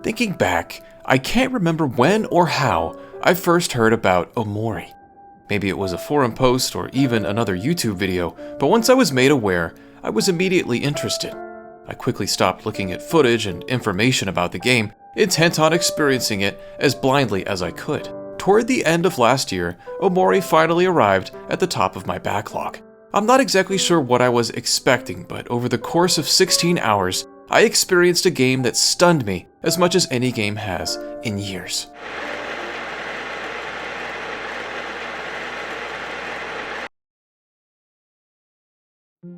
Thinking back, I can't remember when or how I first heard about Omori. Maybe it was a forum post or even another YouTube video, but once I was made aware, I was immediately interested. I quickly stopped looking at footage and information about the game, intent on experiencing it as blindly as I could. Toward the end of last year, Omori finally arrived at the top of my backlog. I'm not exactly sure what I was expecting, but over the course of 16 hours, I experienced a game that stunned me as much as any game has in years.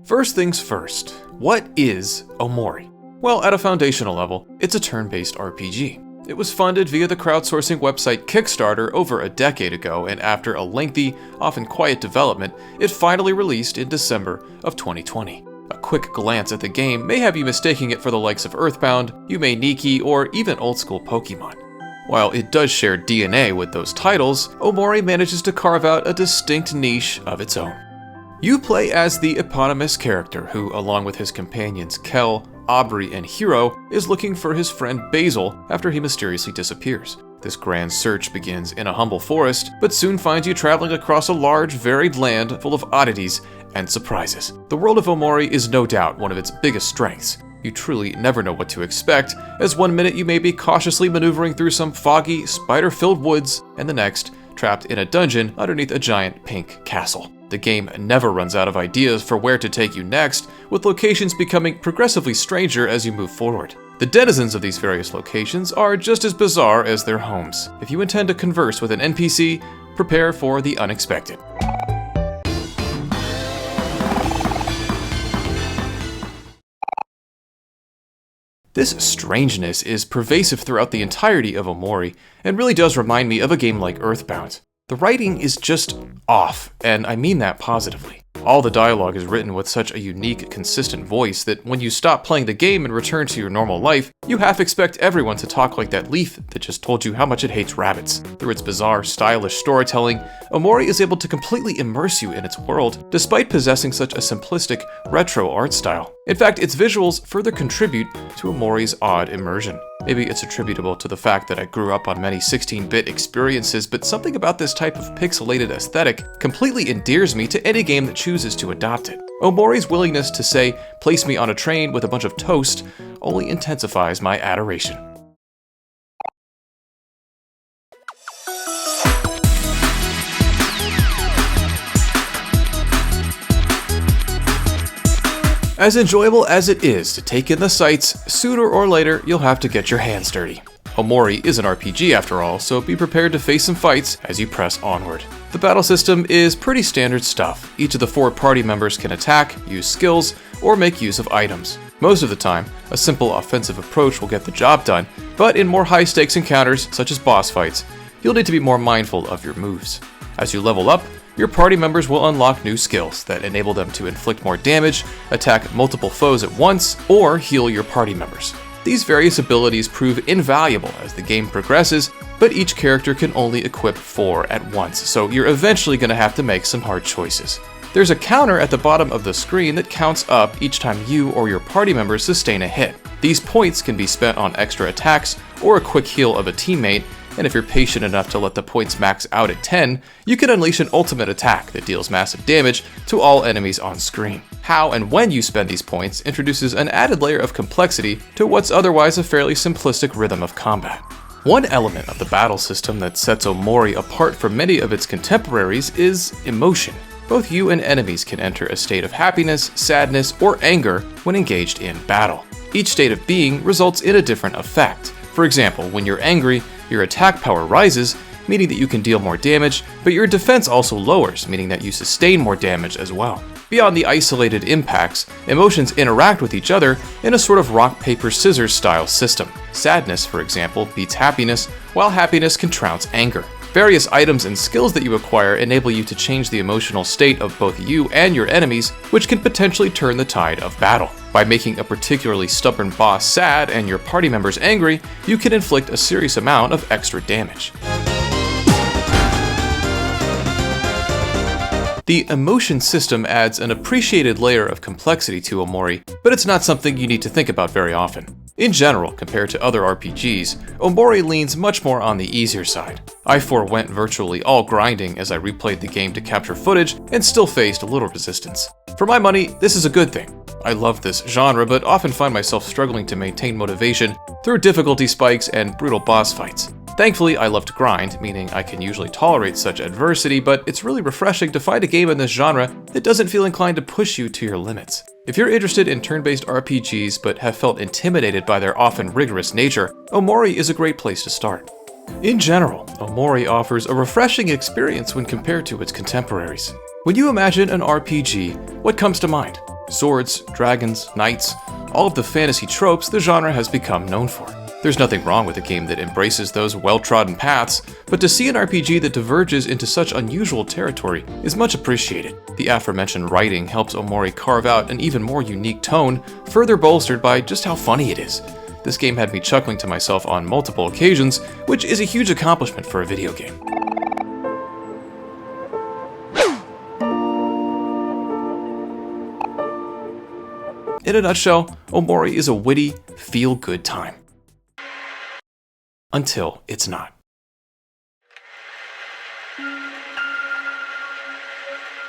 First things first, what is Omori? Well, at a foundational level, it's a turn-based RPG. It was funded via the crowdsourcing website Kickstarter over a decade ago, and after a lengthy, often quiet development, it finally released in December of 2020. A quick glance at the game may have you mistaking it for the likes of Earthbound, Yume Nikki, or even old-school Pokemon. While it does share DNA with those titles, Omori manages to carve out a distinct niche of its own. You play as the eponymous character who, along with his companions Kel, Aubrey, and Hiro, is looking for his friend Basil after he mysteriously disappears. This grand search begins in a humble forest, but soon finds you traveling across a large, varied land full of oddities and surprises. The world of Omori is no doubt one of its biggest strengths. You truly never know what to expect, as one minute you may be cautiously maneuvering through some foggy, spider-filled woods, and the next, trapped in a dungeon underneath a giant pink castle. The game never runs out of ideas for where to take you next, with locations becoming progressively stranger as you move forward. The denizens of these various locations are just as bizarre as their homes. If you intend to converse with an NPC, prepare for the unexpected. This strangeness is pervasive throughout the entirety of Omori, and really does remind me of a game like Earthbound. The writing is just off, and I mean that positively. All the dialogue is written with such a unique, consistent voice that when you stop playing the game and return to your normal life, you half expect everyone to talk like that leaf that just told you how much it hates rabbits. Through its bizarre, stylish storytelling, Omori is able to completely immerse you in its world, despite possessing such a simplistic, retro art style. In fact, its visuals further contribute to Omori's odd immersion. Maybe it's attributable to the fact that I grew up on many 16-bit experiences, but something about this type of pixelated aesthetic completely endears me to any game that chooses to adopt it. Omori's willingness to say, "place me on a train with a bunch of toast," only intensifies my adoration. As enjoyable as it is to take in the sights, sooner or later you'll have to get your hands dirty. Omori is an RPG after all, so be prepared to face some fights as you press onward. The battle system is pretty standard stuff. Each of the 4 party members can attack, use skills, or make use of items. Most of the time, a simple offensive approach will get the job done, but in more high-stakes encounters, such as boss fights, you'll need to be more mindful of your moves. As you level up, your party members will unlock new skills that enable them to inflict more damage, attack multiple foes at once, or heal your party members. These various abilities prove invaluable as the game progresses, but each character can only equip 4 at once, so you're eventually going to have to make some hard choices. There's a counter at the bottom of the screen that counts up each time you or your party members sustain a hit. These points can be spent on extra attacks or a quick heal of a teammate, and if you're patient enough to let the points max out at 10, you can unleash an ultimate attack that deals massive damage to all enemies on screen. How and when you spend these points introduces an added layer of complexity to what's otherwise a fairly simplistic rhythm of combat. One element of the battle system that sets Omori apart from many of its contemporaries is emotion. Both you and enemies can enter a state of happiness, sadness, or anger when engaged in battle. Each state of being results in a different effect. For example, when you're angry, your attack power rises, meaning that you can deal more damage, but your defense also lowers, meaning that you sustain more damage as well. Beyond the isolated impacts, emotions interact with each other in a sort of rock, paper, scissors style system. Sadness, for example, beats happiness, while happiness can trounce anger. Various items and skills that you acquire enable you to change the emotional state of both you and your enemies, which can potentially turn the tide of battle. By making a particularly stubborn boss sad and your party members angry, you can inflict a serious amount of extra damage. The emotion system adds an appreciated layer of complexity to Omori, but it's not something you need to think about very often. In general, compared to other RPGs, Omori leans much more on the easier side. I forewent virtually all grinding as I replayed the game to capture footage and still faced little resistance. For my money, this is a good thing. I love this genre, but often find myself struggling to maintain motivation through difficulty spikes and brutal boss fights. Thankfully, I love to grind, meaning I can usually tolerate such adversity, but it's really refreshing to find a game in this genre that doesn't feel inclined to push you to your limits. If you're interested in turn-based RPGs but have felt intimidated by their often rigorous nature, Omori is a great place to start. In general, Omori offers a refreshing experience when compared to its contemporaries. When you imagine an RPG, what comes to mind? Swords, dragons, knights, all of the fantasy tropes the genre has become known for. There's nothing wrong with a game that embraces those well-trodden paths, but to see an RPG that diverges into such unusual territory is much appreciated. The aforementioned writing helps Omori carve out an even more unique tone, further bolstered by just how funny it is. This game had me chuckling to myself on multiple occasions, which is a huge accomplishment for a video game. In a nutshell, Omori is a witty, feel-good time. Until it's not.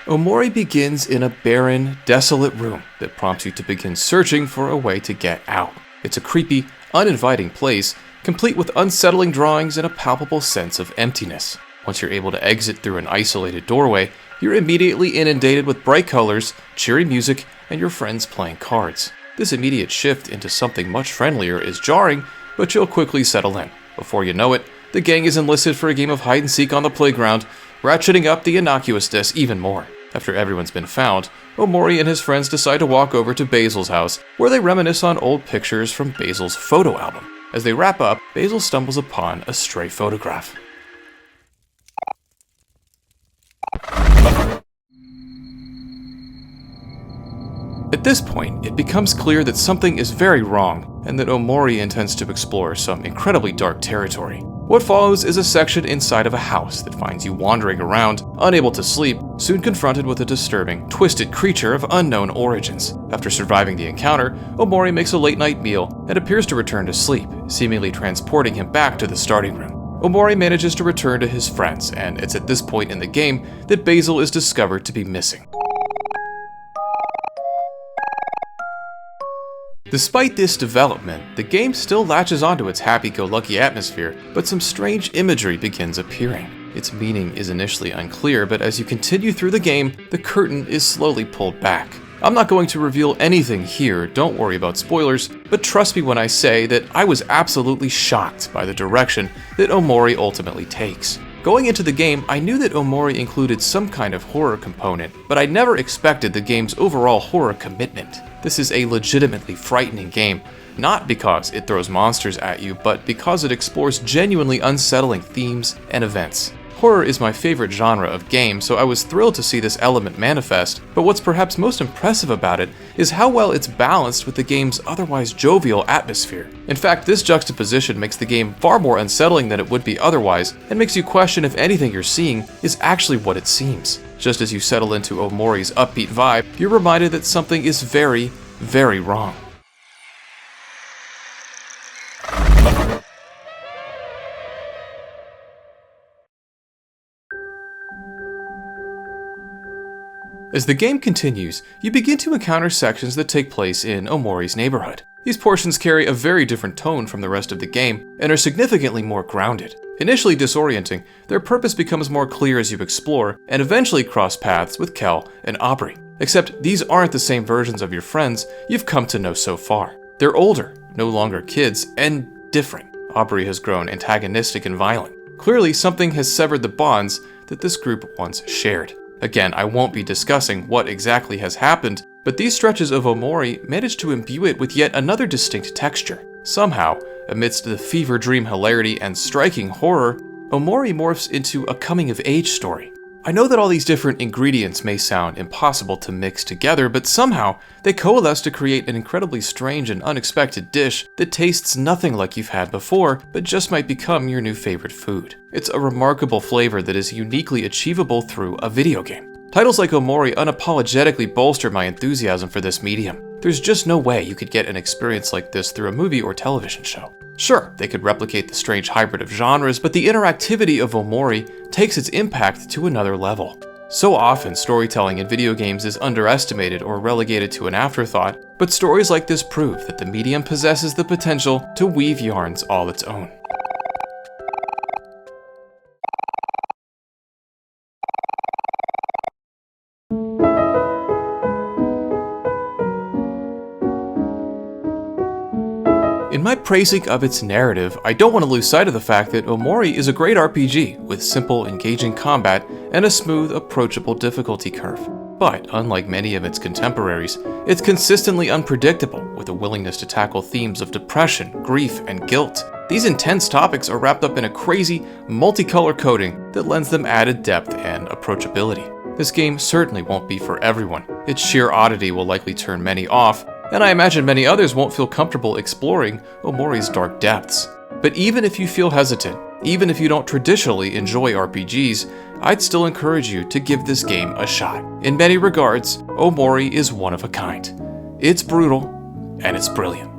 Omori begins in a barren, desolate room that prompts you to begin searching for a way to get out. It's a creepy, uninviting place, complete with unsettling drawings and a palpable sense of emptiness. Once you're able to exit through an isolated doorway, you're immediately inundated with bright colors, cheery music, and your friends playing cards. This immediate shift into something much friendlier is jarring, but you'll quickly settle in. Before you know it, the gang is enlisted for a game of hide-and-seek on the playground, ratcheting up the innocuousness even more. After everyone's been found, Omori and his friends decide to walk over to Basil's house, where they reminisce on old pictures from Basil's photo album. As they wrap up, Basil stumbles upon a stray photograph. At this point, it becomes clear that something is very wrong, and that Omori intends to explore some incredibly dark territory. What follows is a section inside of a house that finds you wandering around, unable to sleep, soon confronted with a disturbing, twisted creature of unknown origins. After surviving the encounter, Omori makes a late-night meal and appears to return to sleep, seemingly transporting him back to the starting room. Omori manages to return to his friends, and it's at this point in the game that Basil is discovered to be missing. Despite this development, the game still latches onto its happy-go-lucky atmosphere, but some strange imagery begins appearing. Its meaning is initially unclear, but as you continue through the game, the curtain is slowly pulled back. I'm not going to reveal anything here, don't worry about spoilers, but trust me when I say that I was absolutely shocked by the direction that Omori ultimately takes. Going into the game, I knew that Omori included some kind of horror component, but I never expected the game's overall horror commitment. This is a legitimately frightening game, not because it throws monsters at you, but because it explores genuinely unsettling themes and events. Horror is my favorite genre of game, so I was thrilled to see this element manifest, but what's perhaps most impressive about it is how well it's balanced with the game's otherwise jovial atmosphere. In fact, this juxtaposition makes the game far more unsettling than it would be otherwise, and makes you question if anything you're seeing is actually what it seems. Just as you settle into Omori's upbeat vibe, you're reminded that something is very, very wrong. As the game continues, you begin to encounter sections that take place in Omori's neighborhood. These portions carry a very different tone from the rest of the game, and are significantly more grounded. Initially disorienting, their purpose becomes more clear as you explore, and eventually cross paths with Kel and Aubrey. Except these aren't the same versions of your friends you've come to know so far. They're older, no longer kids, and different. Aubrey has grown antagonistic and violent. Clearly, something has severed the bonds that this group once shared. Again, I won't be discussing what exactly has happened, but these stretches of Omori manage to imbue it with yet another distinct texture. Somehow, amidst the fever dream hilarity and striking horror, Omori morphs into a coming-of-age story. I know that all these different ingredients may sound impossible to mix together, but somehow they coalesce to create an incredibly strange and unexpected dish that tastes nothing like you've had before, but just might become your new favorite food. It's a remarkable flavor that is uniquely achievable through a video game. Titles like Omori unapologetically bolster my enthusiasm for this medium. There's just no way you could get an experience like this through a movie or television show. Sure, they could replicate the strange hybrid of genres, but the interactivity of Omori takes its impact to another level. So often, storytelling in video games is underestimated or relegated to an afterthought, but stories like this prove that the medium possesses the potential to weave yarns all its own. In my praising of its narrative, I don't want to lose sight of the fact that Omori is a great RPG with simple, engaging combat and a smooth, approachable difficulty curve. But, unlike many of its contemporaries, it's consistently unpredictable with a willingness to tackle themes of depression, grief, and guilt. These intense topics are wrapped up in a crazy, multicolor coding that lends them added depth and approachability. This game certainly won't be for everyone. Its sheer oddity will likely turn many off, and I imagine many others won't feel comfortable exploring Omori's dark depths. But even if you feel hesitant, even if you don't traditionally enjoy RPGs, I'd still encourage you to give this game a shot. In many regards, Omori is one of a kind. It's brutal, and it's brilliant.